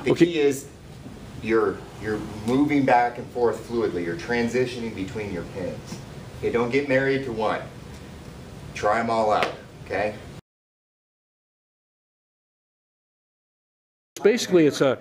The key is you're moving back and forth fluidly. You're transitioning between your pins. Okay, don't get married to one. Try them all out, okay? Basically, it's a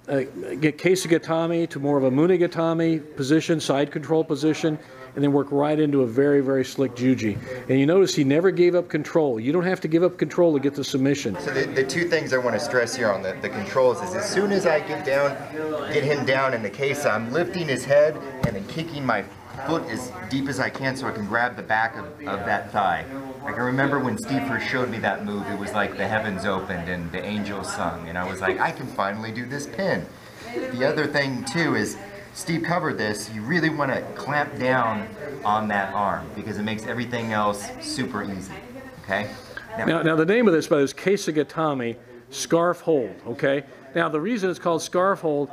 Juji Gatame to more of a Gatame position, side control position, and then work right into a very, very slick Juji. And you notice he never gave up control. You don't have to give up control to get the submission. So the two things I want to stress here on the controls is as soon as I get him down in the case, I'm lifting his head and then kicking my foot as deep as I can so I can grab the back of that thigh. I can remember when Steve first showed me that move, it was like the heavens opened and the angels sung, and I was like, I can finally do this pin. The other thing too is, Steve covered this, you really want to clamp down on that arm because it makes everything else super easy, okay? Now the name of this is Juji Gatame, scarf hold, okay? Now the reason it's called scarf hold,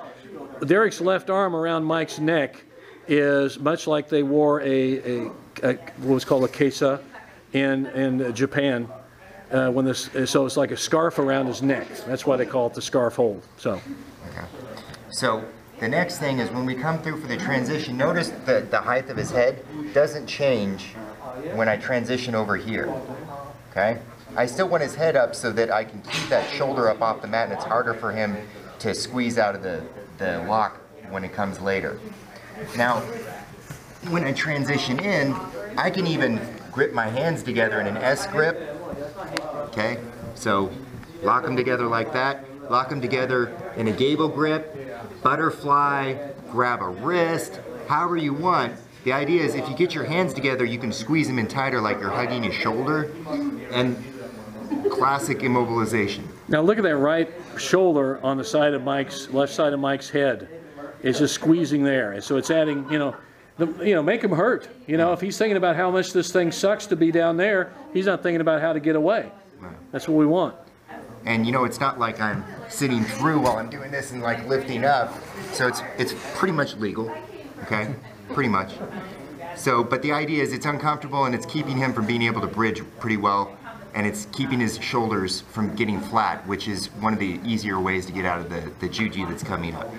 Derek's left arm around Mike's neck is much like they wore what was called a keisa in Japan. So it's like a scarf around his neck. That's why they call it the scarf hold. So. Okay. So the next thing is when we come through for the transition, notice that the height of his head doesn't change when I transition over here. Okay? I still want his head up so that I can keep that shoulder up off the mat and it's harder for him to squeeze out of the lock when it comes later. Now, when I transition in, I can even grip my hands together in an S grip. Okay, so lock them together like that. Lock them together in a gable grip, butterfly, grab a wrist, however you want. The idea is if you get your hands together, you can squeeze them in tighter like you're hugging his shoulder, and classic immobilization. Now look at that right shoulder on the side of left side of Mike's head. It's just squeezing there, and so it's adding, make him hurt. If he's thinking about how much this thing sucks to be down there, he's not thinking about how to get away. That's what we want. And it's not like I'm sitting through while I'm doing this and like lifting up. So it's pretty much legal, okay? Pretty much. So, but the idea is it's uncomfortable and it's keeping him from being able to bridge pretty well, and it's keeping his shoulders from getting flat, which is one of the easier ways to get out of the Juji that's coming up.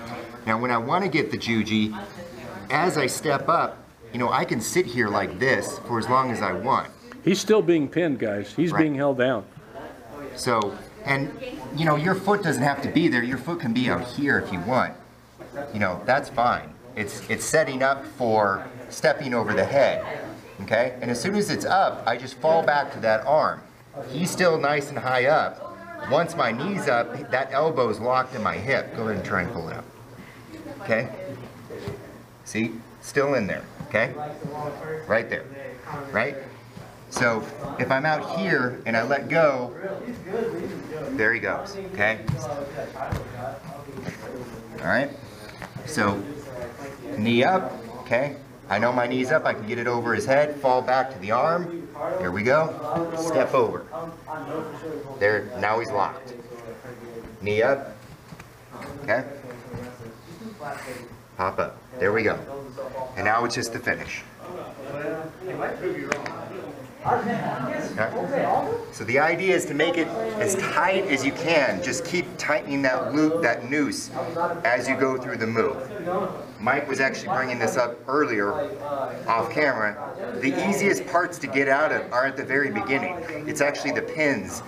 Now, when I want to get the Juji, as I step up, I can sit here like this for as long as I want. He's still being pinned, guys. He's being held down. So, and your foot doesn't have to be there. Your foot can be out here if you want. That's fine. It's setting up for stepping over the head, okay? And as soon as it's up, I just fall back to that arm. He's still nice and high up. Once my knee's up, that elbow's locked in my hip. Go ahead and try and pull it out. Okay? See? Still in there, okay? Right there, right? So if I'm out here and I let go, there he goes, okay? All right? So knee up, okay? I know my knee's up, I can get it over his head, fall back to the arm. Here we go. Step over. There, now he's locked. Knee up, okay? Pop up. There we go. And now it's just the finish. Okay. So the idea is to make it as tight as you can. Just keep tightening that loop, that noose, as you go through the move. Mike was actually bringing this up earlier off camera. The easiest parts to get out of are at the very beginning. It's actually the pins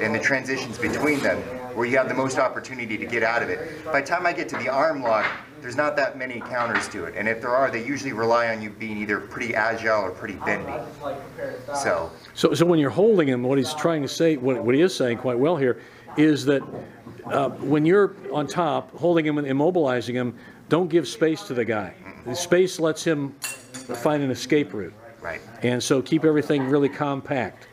and the transitions between them where you have the most opportunity to get out of it. By the time I get to the arm lock, there's not that many counters to it, and if there are, they usually rely on you being either pretty agile or pretty bendy. So when you're holding him, what he's trying to say, what he is saying quite well here, is that when you're on top, holding him and immobilizing him, don't give space to the guy. The space lets him find an escape route. Right. And so keep everything really compact.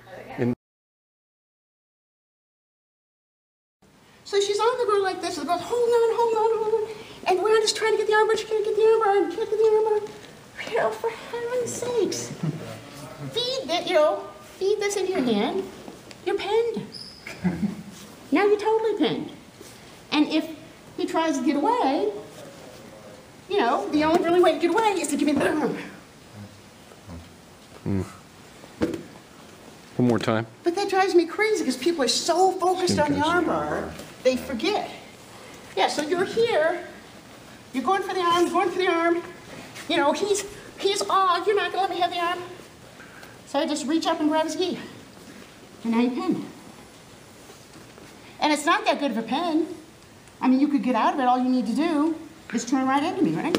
So she's on the ground like this, and goes, hold on, hold on, hold on. And we're just trying to get the arm bar, she can't get the arm bar, and can't get the arm bar. For heaven's sakes. Feed this into your hand. You're pinned. Now you're totally pinned. And if he tries to get away, the only really way to get away is to give him the arm. One more time. But that drives me crazy because people are so focused on the arm bar, they forget Yeah, so you're here, you're going for the arm, going for the arm. You know, he's, oh, you're not gonna let me have the arm. So I just reach up and grab his gi. And now you pin. And it's not that good of a pin. I mean, you could get out of it. All you need to do is turn right into me, right?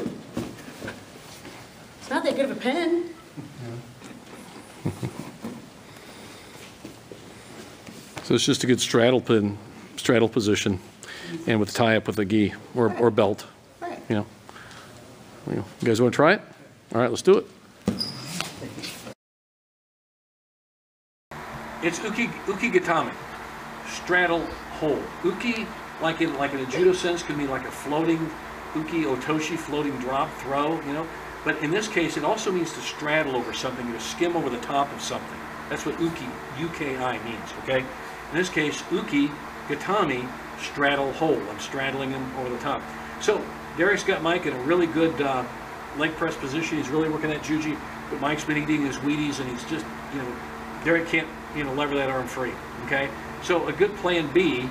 It's not that good of a pin. So it's just a good straddle position, and with tie up with a gi or belt. Right. You guys want to try it? All right, let's do it. It's uki gatame, straddle hold. Uki, like in a judo sense, could mean like a floating uki otoshi, floating drop, throw, you know. But in this case, it also means to straddle over something, to skim over the top of something. That's what uki, U-K-I, means, okay? In this case, uki gatame, straddle hold. I'm straddling him over the top. So Derek's got Mike in a really good leg press position. He's really working that juji, but Mike's been eating his Wheaties, and he's just, you know, Derek can't, you know, lever that arm free, okay? So a good plan B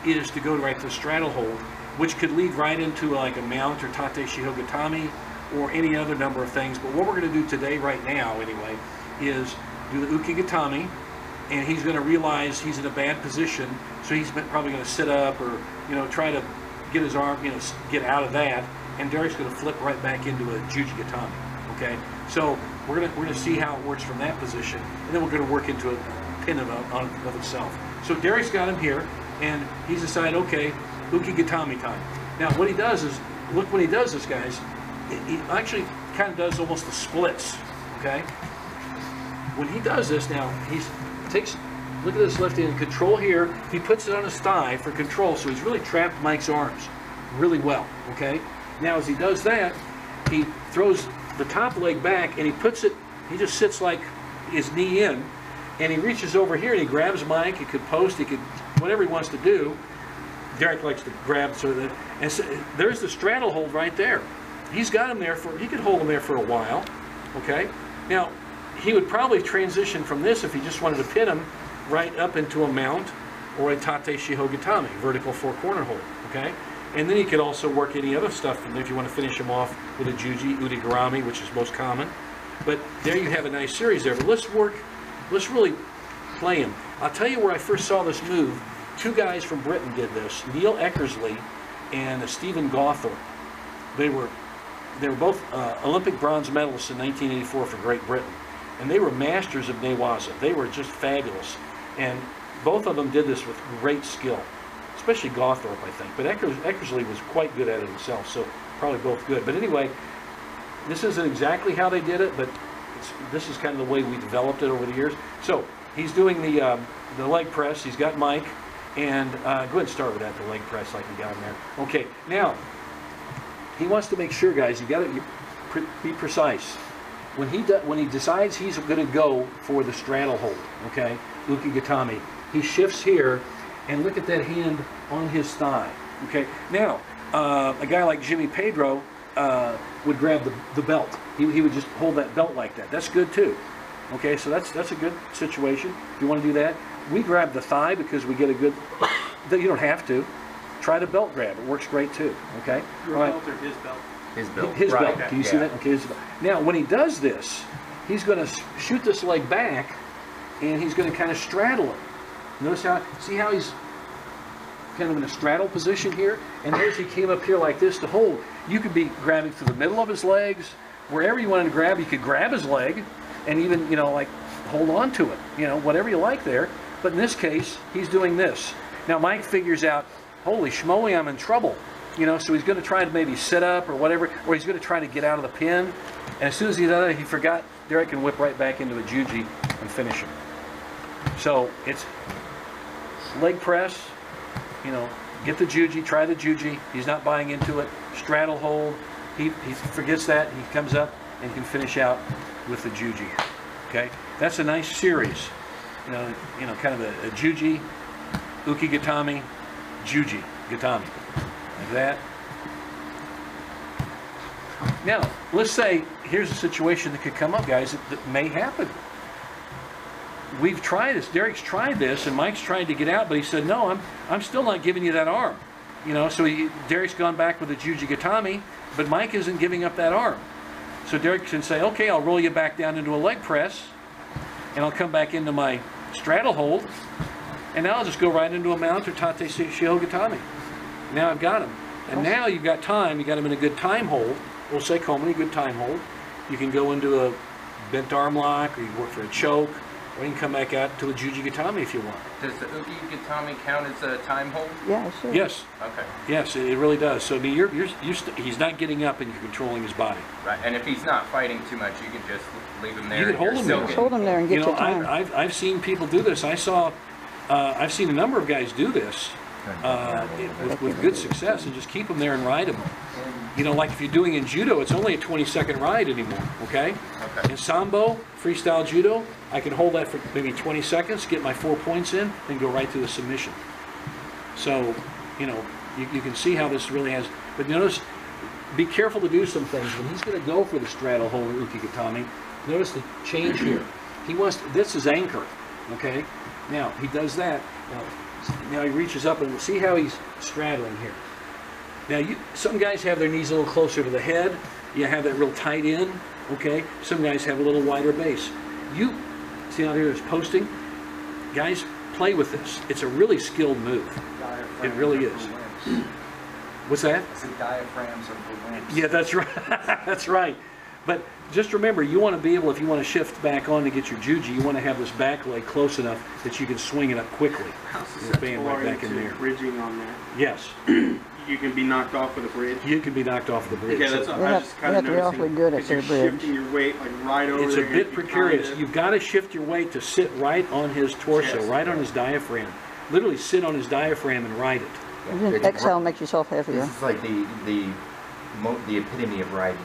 is to go right to the straddle hold, which could lead right into like a mount or tate shiho gatame or any other number of things. But what we're going to do today, right now anyway, is do the uki gatame, and he's going to realize he's in a bad position, so he's probably going to sit up or, you know, try to get his arm, you know, get out of that, and Derek's going to flip right back into a Juji Gatame, okay? So we're gonna see how it works from that position, and then we're going to work into a pin of itself. So Derek's got him here, and he's decided, okay, uki gatame time. Now what he does is, look when he does this, guys, he actually kind of does almost the splits, okay? When he does this now, look at this left hand control here, he puts it on his thigh for control, so he's really trapped Mike's arms really well, okay? Now as he does that, he throws the top leg back and he just sits like his knee in, and he reaches over here and he grabs Mike. He could post, he could, whatever he wants to do. Derek likes to grab, so there's the straddle hold right there. He's got him there he could hold him there for a while, okay? Now, he would probably transition from this if he just wanted to pin him right up into a mount or a tate shiho gatame, vertical four corner hold, okay? And then he could also work any other stuff from there if you want to finish him off with a juji, udigarami, which is most common. But there you have a nice series there. But let's really play him. I'll tell you where I first saw this move. Two guys from Britain did this, Neil Eckersley and Stephen Gawthorpe. They were both Olympic bronze medalists in 1984 for Great Britain. And they were masters of newaza. They were just fabulous. And both of them did this with great skill, especially Gawthorpe, I think. But Eckersley was quite good at it himself, so probably both good. But anyway, this isn't exactly how they did it, but this is kind of the way we developed it over the years. So he's doing the leg press. He's got Mike, and go ahead and start with that, the leg press, like you got him there. Okay, now he wants to make sure, guys, you got to be precise. When he decides he's going to go for the straddle hold, okay, uki gatame, he shifts here, and look at that hand on his thigh, okay. Now, a guy like Jimmy Pedro would grab the belt. He would just hold that belt like that. That's good too. Okay, so that's a good situation. If you want to do that, we grab the thigh because we get a good. You don't have to. Try the belt grab. It works great too. Okay. Your all right. belt or his belt? His belt. His Right. belt. Okay. Can you see that? Okay. His belt. Now, when he does this, he's going to shoot this leg back, and he's going to kind of straddle it. Notice see how he's kind of in a straddle position here, and notice he came up here like this to hold. You could be grabbing through the middle of his legs, wherever you wanted to grab. You could grab his leg, and even, you know, like hold on to it, you know, whatever you like there. But in this case, he's doing this. Now Mike figures out, holy schmoly, I'm in trouble, you know, so he's going to try to maybe sit up or whatever, or he's going to try to get out of the pin. And as soon as he does that, he forgot, Derek can whip right back into a juji and finish him. So it's leg press, you know, get the juji, try the juji. He's not buying into it. Straddle hold. He forgets that. He comes up and can finish out with the juji. Okay, that's a nice series. You know, kind of a juji, uki gatame, juji gatame, like that. Now, let's say here's a situation that could come up, guys, that may happen. We've tried this. Derek's tried this, and Mike's tried to get out, but he said, no, I'm still not giving you that arm. You know, so Derek's gone back with the Juji Gatame, but Mike isn't giving up that arm. So Derek can say, okay, I'll roll you back down into a leg press, and I'll come back into my straddle hold, and now I'll just go right into a mount or tate shiho gatame. Now I've got him. And now you've got time, you got him in a good time hold, we'll say Komani, good time hold. You can go into a bent arm lock, or you can work for a choke, or you can come back out to a Juji Gatame if you want. Does the Uki Gatame count as a time hold? Yeah, sure. Yes. Okay. Yes, it really does. So I mean, he's not getting up and you're controlling his body. Right, and if he's not fighting too much, you can just leave him there. You can hold him there. Just hold him there and get your time. I've seen people do this. I've seen a number of guys do this with good success, and just keep them there and ride them. You know, like if you're doing in judo, it's only a 20-second ride anymore, okay? In sambo, freestyle judo, I can hold that for maybe 20 seconds, get my 4 points in, and go right to the submission. So, you know, you can see how this really has, but notice, be careful to do some things. When he's going to go for the straddle hold or Uki Gatame, notice the change here. He wants, this is anchor, okay? Now, he does that, now he reaches up and see how he's straddling here. Now, some guys have their knees a little closer to the head. You have that real tight in, okay? Some guys have a little wider base. You see out here is posting? Guys, play with this. It's a really skilled move. It really is. What's that? It's the diaphragms of the limbs. Yeah, that's right. That's right. But just remember, you want to be able, if you want to shift back on to get your juji, you want to have this back leg close enough that you can swing it up quickly. How susceptible are you to bridging on that? Yes. You can be knocked off with a bridge? You can be knocked off the bridge. Okay, that's what I was just kind of noticing. You have to be awfully good at the you're bridge. shifting your weight like right over It's a there, bit precarious. You've got to shift your weight to sit right on his torso, Yes. right on his diaphragm. Literally sit on his diaphragm and ride it. And then exhale makes yourself heavier. This is like the epitome of riding,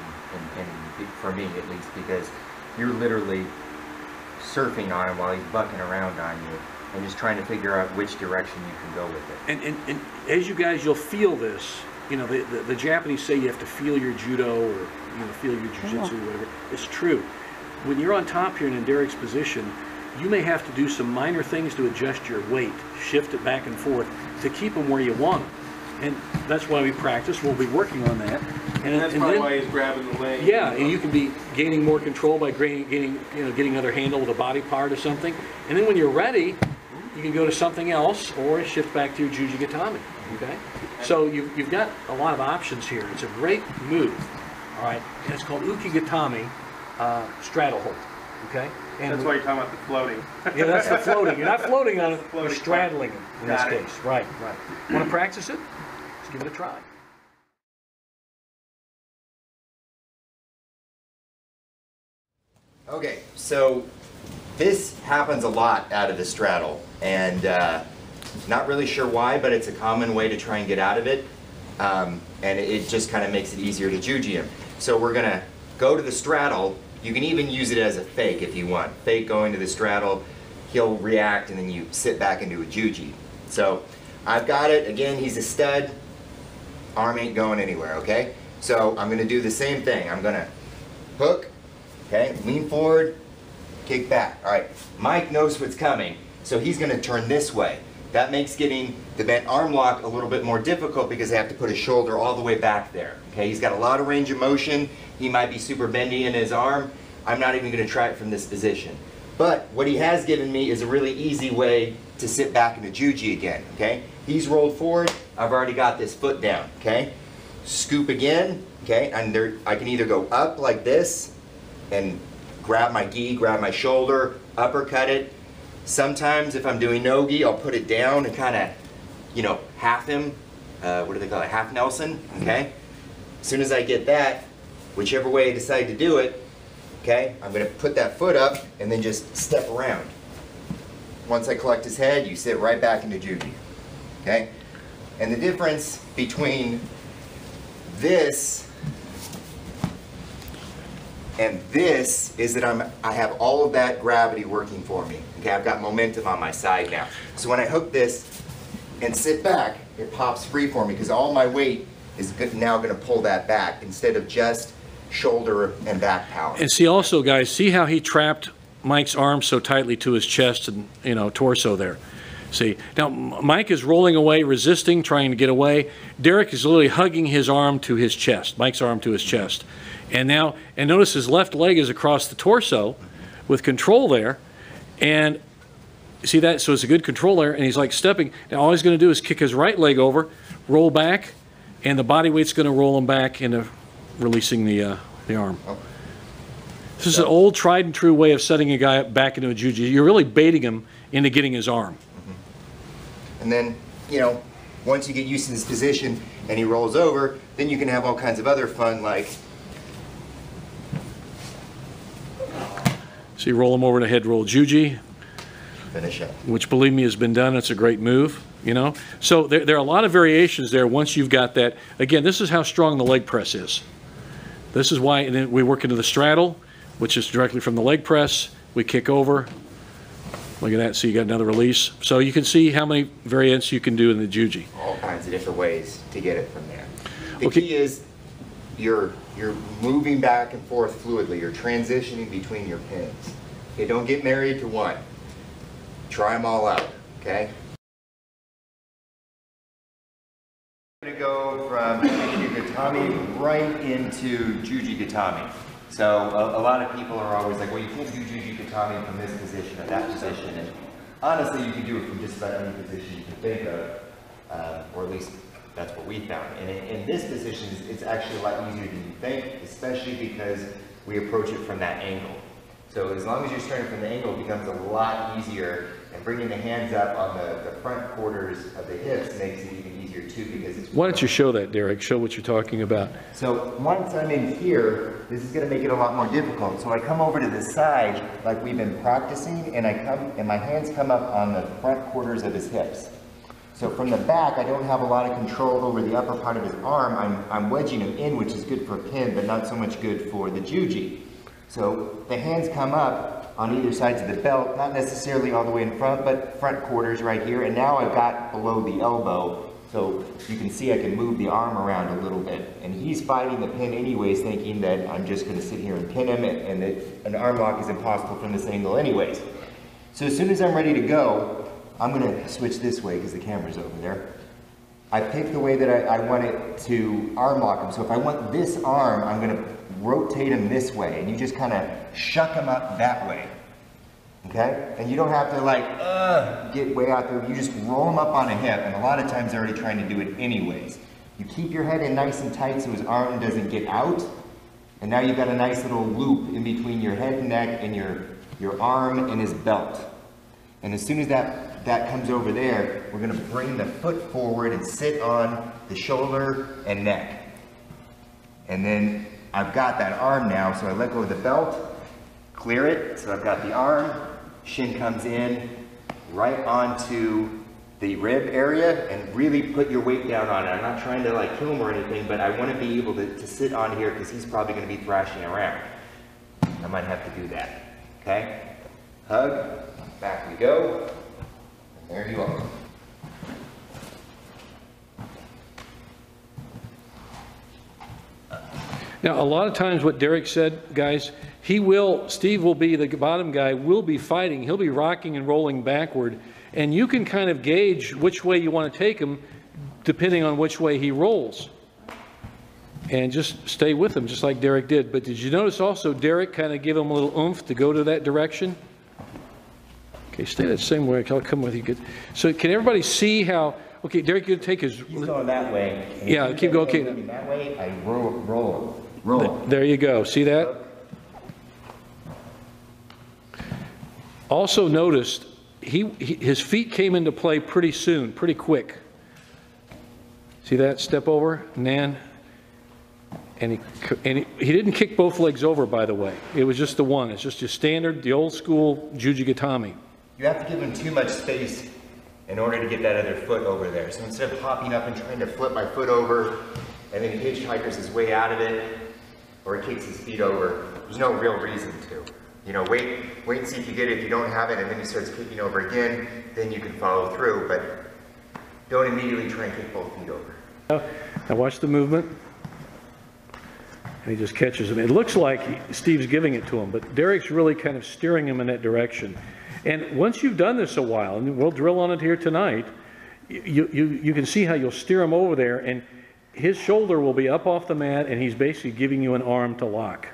and for me at least, because you're literally surfing on him while he's bucking around on you, and just trying to figure out which direction you can go with it. And as you guys, you'll feel this. You know, the Japanese say you have to feel your judo, or you know, feel your jiu-jitsu, or whatever. It's true. When you're on top here and in Derek's position, you may have to do some minor things to adjust your weight, shift it back and forth to keep them where you want them. And that's why we practice. We'll be working on that. And that's probably why he's grabbing the leg. Yeah, and you can be gaining more control by getting another handle with a body part or something. And then when you're ready, you can go to something else or shift back to your Juji Gatame. Okay? So you've got a lot of options here. It's a great move. All right, and it's called Uki Gatame straddle hold. Okay? And That's why you're talking about the floating. Yeah, that's the floating. You're not floating on it, you're Floating straddling it in this Got it. case. Right, right. Want to practice it? Let's give it a try. Okay, so this happens a lot out of the straddle, and not really sure why, but it's a common way to try and get out of it, and it just kind of makes it easier to juji him. So we're gonna go to the straddle. You can even use it as a fake if you want. Fake going to the straddle, he'll react, and then you sit back into a juji. So I've got it. Again, he's a stud. Arm ain't going anywhere, okay? So I'm gonna do the same thing. I'm gonna hook, okay, lean forward, kick back. All right, Mike knows what's coming, so he's gonna turn this way. That makes getting the bent arm lock a little bit more difficult because I have to put his shoulder all the way back there. Okay, he's got a lot of range of motion. He might be super bendy in his arm. I'm not even gonna try it from this position. But what he has given me is a really easy way to sit back into juji again, okay? He's rolled forward, I've already got this foot down, okay? Scoop again, okay? And there, I can either go up like this and grab my gi, grab my shoulder, uppercut it. Sometimes if I'm doing no-gi, I'll put it down and kind of, you know, half him, what do they call it, half Nelson, okay? As soon as I get that, whichever way I decide to do it, okay, I'm going to put that foot up and then just step around. Once I collect his head, you sit right back into juji, okay? And the difference between this and this is that I have all of that gravity working for me. Okay, I've got momentum on my side now. So when I hook this and sit back, it pops free for me because all my weight is now going to pull that back instead of just shoulder and back power. And see also, guys, see how he trapped Mike's arm so tightly to his chest and, you know, torso there. See, now Mike is rolling away, resisting, trying to get away. Derek is literally hugging his arm to his chest, Mike's arm to his chest. And now, and notice his left leg is across the torso with control there. And see that? So it's a good control there, and he's like stepping. Now all he's going to do is kick his right leg over, roll back, and the body weight's going to roll him back into releasing the arm. This is an old, tried and true way of setting a guy up back into a jiu-jitsu. You're really baiting him into getting his arm. And then, you know, once you get used to this position and he rolls over, then you can have all kinds of other fun, like. So you roll him over to head roll Juji. Finish up. Which, believe me, has been done. It's a great move, you know. So there are a lot of variations there once you've got that. Again, this is how strong the leg press is. This is why, and then we work into the straddle, which is directly from the leg press. We kick over. Look at that. So you got another release. So you can see how many variants you can do in the Juji. All kinds of different ways to get it from there. The Okay. key is you're moving back and forth fluidly. You're transitioning between your pins. Okay, don't get married to one. Try them all out, okay? I'm gonna go from Juji Gatame right into Juji Gatame. So a lot of people are always like, well, you can't do Juji Gatame from this position or that position. And honestly, you can do it from just about any position you can think of, or at least that's what we found. And in this position, it's actually a lot easier than you think, especially because we approach it from that angle. So as long as you're starting from the angle, it becomes a lot easier, and bringing the hands up on the front quarters of the hips makes it even easier too, because it's... Why don't you show that, Derek? Show what you're talking about. So once I'm in here, this is going to make it a lot more difficult. So I come over to the side like we've been practicing, and my hands come up on the front quarters of his hips. So from the back, I don't have a lot of control over the upper part of his arm. I'm wedging him in, which is good for a pin, but not so much good for the Juji. So the hands come up on either sides of the belt, not necessarily all the way in front, but front quarters right here. And now I've got below the elbow, so you can see I can move the arm around a little bit. And he's fighting the pin anyways, thinking that I'm just going to sit here and pin him, and that an arm lock is impossible from this angle anyways. So as soon as I'm ready to go, I'm going to switch this way because the camera's over there. I pick the way that I want it to arm lock him. So if I want this arm, I'm going to rotate him this way, and you just kind of shuck him up that way, okay? And you don't have to like, get way out there. You just roll him up on a hip, and a lot of times they're already trying to do it anyways. You keep your head in nice and tight so his arm doesn't get out, and now you've got a nice little loop in between your head and neck and your arm and his belt. And as soon as that comes over there, we're going to bring the foot forward and sit on the shoulder and neck. And then I've got that arm now, so I let go of the belt, clear it, so I've got the arm, shin comes in right onto the rib area, and really put your weight down on it. I'm not trying to like kill him or anything, but I want to be able to sit on here because he's probably going to be thrashing around. I might have to do that, okay? Hug, back we go, and there you are. Now, a lot of times what Derek said, guys, Steve will be, the bottom guy, will be fighting. He'll be rocking and rolling backward. And you can kind of gauge which way you want to take him depending on which way he rolls. And just stay with him, just like Derek did. But did you notice also Derek kind of give him a little oomph to go to that direction? Okay, stay that same way. I'll come with you. Good. So can everybody see how... Okay, Derek, you're going to take his... He's going that way. Yeah, keep going. Okay. That way, I roll. There you go. See that? Also noticed, his feet came into play pretty soon, pretty quick. See that? Step over, Nan. And he didn't kick both legs over, by the way. It was just the one. It's just your standard, the old school Juji Gatame. You have to give him too much space in order to get that other foot over there. So instead of hopping up and trying to flip my foot over, and then he hitchhikers his way out of it, or he kicks his feet over, there's no real reason to. You know, wait and see if you get it. If you don't have it, and then he starts kicking over again, then you can follow through, but don't immediately try and kick both feet over. Now watch the movement. And he just catches him. It looks like Steve's giving it to him, but Derek's really kind of steering him in that direction. And once you've done this a while, and we'll drill on it here tonight, you can see how you'll steer him over there, and his shoulder will be up off the mat, and he's basically giving you an arm to lock.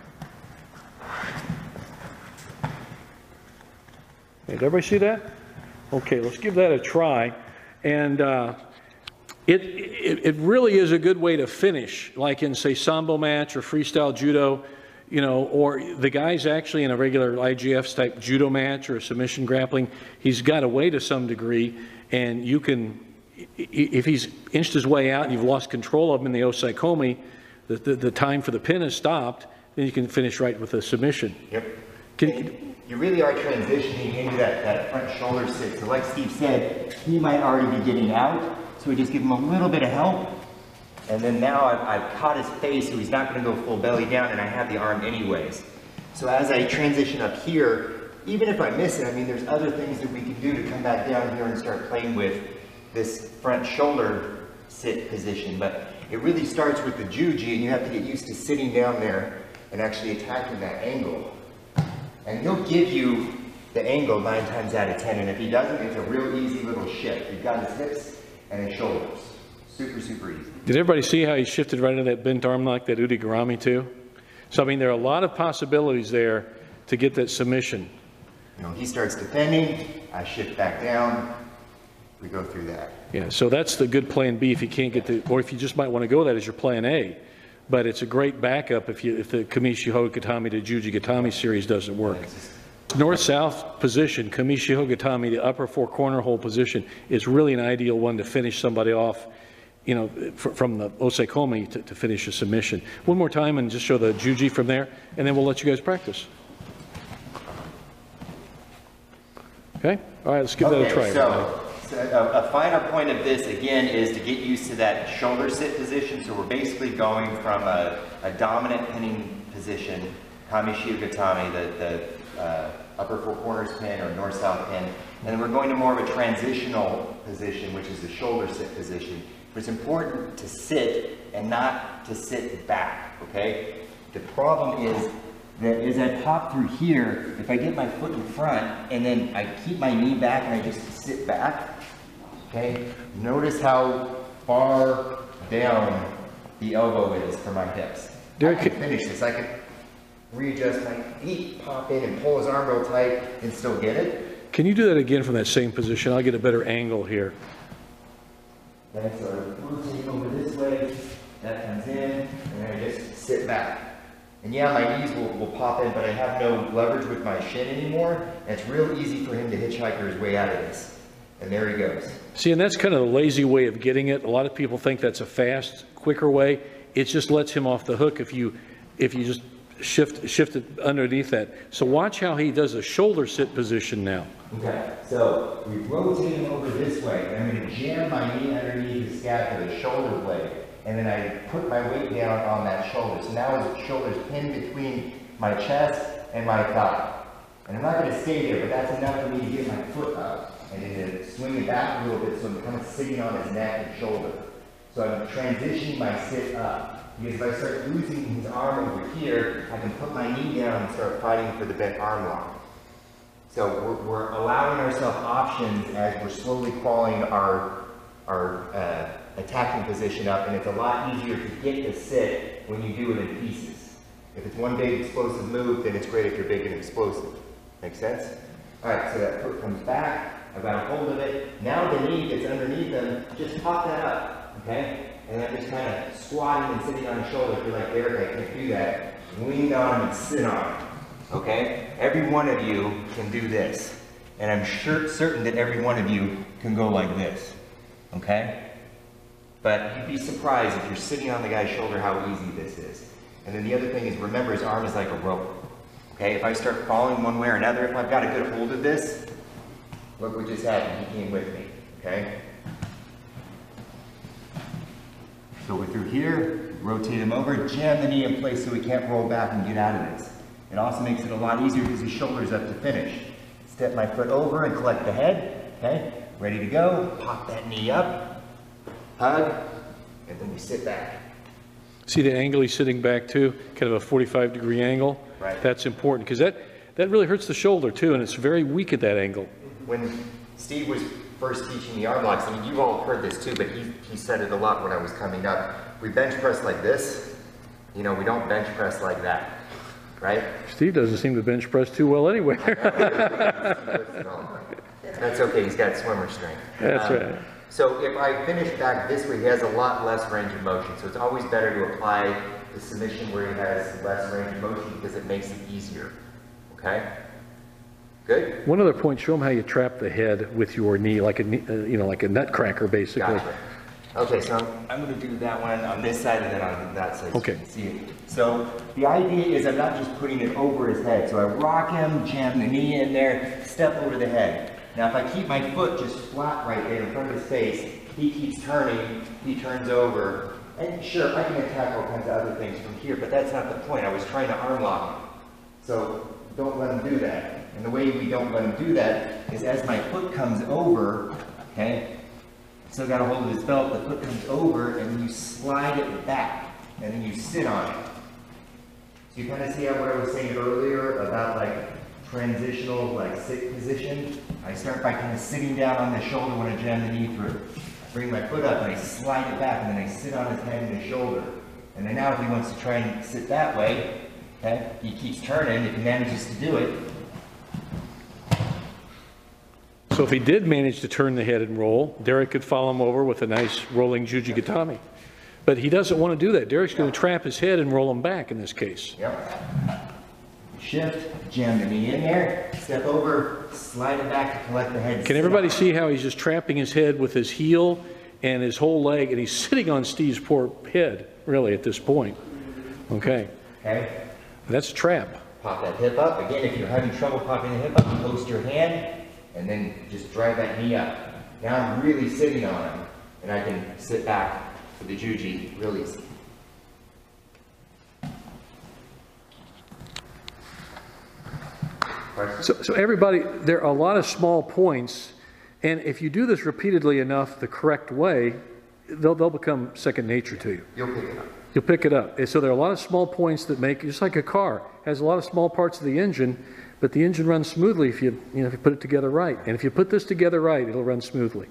Did everybody see that? Okay, let's give that a try. And it really is a good way to finish, like in, say, sambo match or freestyle judo, you know, or the guy's actually in a regular IGF type judo match or a submission grappling. He's got away to some degree, and you can, if he's inched his way out and you've lost control of him in the osaikomi, the time for the pin has stopped, then you can finish right with a submission. Yep. You really are transitioning into that front shoulder sit. So like Steve said, he might already be getting out, so we just give him a little bit of help. And then now I've caught his face, so he's not going to go full belly down, and I have the arm anyways. So as I transition up here, even if I miss it, I mean, there's other things that we can do to come back down here and start playing with this front shoulder sit position. But it really starts with the juji, and you have to get used to sitting down there and actually attacking that angle. And he'll give you the angle 9 times out of 10, and if he doesn't, it's a real easy little shift. You've got his hips and his shoulders. Super, super easy. Did everybody see how he shifted right into that bent arm lock, that Juji Gatame too? So I mean, there are a lot of possibilities there to get that submission. You know, he starts defending, I shift back down, we go through that. Yeah, so that's the good plan B if you can't get the, or if you just might want to go that as your plan A. But it's a great backup if the Kamishiho Gatame to Juji Gatame series doesn't work. North-south position, Kamishiho Gatame, the upper 4 corner hole position, is really an ideal one to finish somebody off, you know, from the osaikomi to finish a submission. One more time and just show the juji from there, and then we'll let you guys practice. Okay? All right, let's give that a try. So a finer point of this, again, is to get used to that shoulder sit position. So we're basically going from a dominant pinning position, Kamishiho Gatame, the upper 4 corners pin or north-south pin, and then we're going to more of a transitional position, which is the shoulder sit position. But it's important to sit and not to sit back, okay? The problem is that as I pop through here, if I get my foot in front and then I keep my knee back and I just sit back, okay? Notice how far down the elbow is for my hips. I can finish this. I can readjust my feet, pop in and pull his arm real tight and still get it. Can you do that again from that same position? I'll get a better angle here. Then I sort of rotate over this way, that comes in, and then I just sit back. And yeah, my knees will pop in, but I have no leverage with my shin anymore, and it's real easy for him to hitchhiker his way out of this. And there he goes. See, and that's kind of the lazy way of getting it. A lot of people think that's a fast, quicker way. It just lets him off the hook if you just shift it underneath that. So watch how he does a shoulder sit position now. Okay, so we rotate him over this way, and I'm going to jam my knee underneath his scapula, the shoulder blade, and then I put my weight down on that shoulder. So now his shoulder's pinned between my chest and my thigh. And I'm not going to stay there, but that's enough for me to get my foot up and then to swing it back a little bit so I'm kind of sitting on his neck and shoulder. So I'm transitioning my sit up. Because if I start losing his arm over here, I can put my knee down and start fighting for the bent arm lock. So we're allowing ourselves options as we're slowly crawling our attacking position up, and it's a lot easier to get the sit when you do it in pieces. If it's one big explosive move, then it's great if you're big and explosive. Make sense? All right, so that foot comes back, I've got a hold of it. Now the knee that's underneath them, just pop that up, okay? And then just kind of squatting and sitting on your shoulder. If you're like, Derek, I can't do that. Lean on him and sit on him. Okay? Every one of you can do this. And I'm certain that every one of you can go like this. Okay? But you'd be surprised if you're sitting on the guy's shoulder how easy this is. And then the other thing is, remember, his arm is like a rope. Okay? If I start falling one way or another, if I've got a good hold of this, look what just happened. He came with me. Okay? So we're through here, rotate him over, jam the knee in place so he can't roll back and get out of this. It also makes it a lot easier because his shoulder's up to finish. Step my foot over and collect the head, okay? Ready to go, pop that knee up, hug, and then we sit back. See the angle he's sitting back to, kind of a 45-degree angle? Right. That's important because That really hurts the shoulder too, and it's very weak at that angle. When Steve was first teaching me arm locks, I mean, you've all heard this too, but he said it a lot when I was coming up. We bench press like this. You know, we don't bench press like that, right? Steve doesn't seem to bench press too well anyway. That's okay, he's got swimmer strength. That's right. So if I finish back this way, he has a lot less range of motion. So it's always better to apply the submission where he has less range of motion because it makes it easier. Okay? Good? One other point, show him how you trap the head with your knee, like a, you know, like a nutcracker, basically. Gotcha. Okay, so I'm going to do that one on this side and then on that side so okay. You can see it. So the idea is I'm not just putting it over his head. So I rock him, jam the knee in there, step over the head. Now if I keep my foot just flat right there in front of his face, he keeps turning, he turns over. And sure, I can attack all kinds of other things from here, but that's not the point. I was trying to arm lock him. So don't let him do that. And the way we don't let him do that is as my foot comes over, okay, still got a hold of his belt, the foot comes over, and then you slide it back, and then you sit on it. So you kind of see how what I was saying earlier about like transitional, like sit position? I start by kind of sitting down on the shoulder when I jam the knee through. I bring my foot up and I slide it back, and then I sit on his head and his shoulder. And then now if he wants to try and sit that way, okay, he keeps turning, if he manages to do it. So if he did manage to turn the head and roll, Derek could follow him over with a nice rolling Juji Gatame. But he doesn't want to do that. Derek's going to trap his head and roll him back in this case. Yep. Shift, jam the knee in there, step over, slide it back to collect the head. Can everybody see how he's just trapping his head with his heel and his whole leg, and he's sitting on Steve's poor head, really, at this point. Okay. Okay. That's a trap. Pop that hip up. Again, if you're having trouble popping the hip up, post your hand, and then just drive that knee up. Now I'm really sitting on him, and I can sit back for the Juji real easy. So everybody, there are a lot of small points, and if you do this repeatedly enough the correct way, they'll become second nature to you. You'll pick it up. You'll pick it up. And so there are a lot of small points that make, just like a car, has a lot of small parts of the engine, but the engine runs smoothly if you put it together right. And if you put this together right, it'll run smoothly.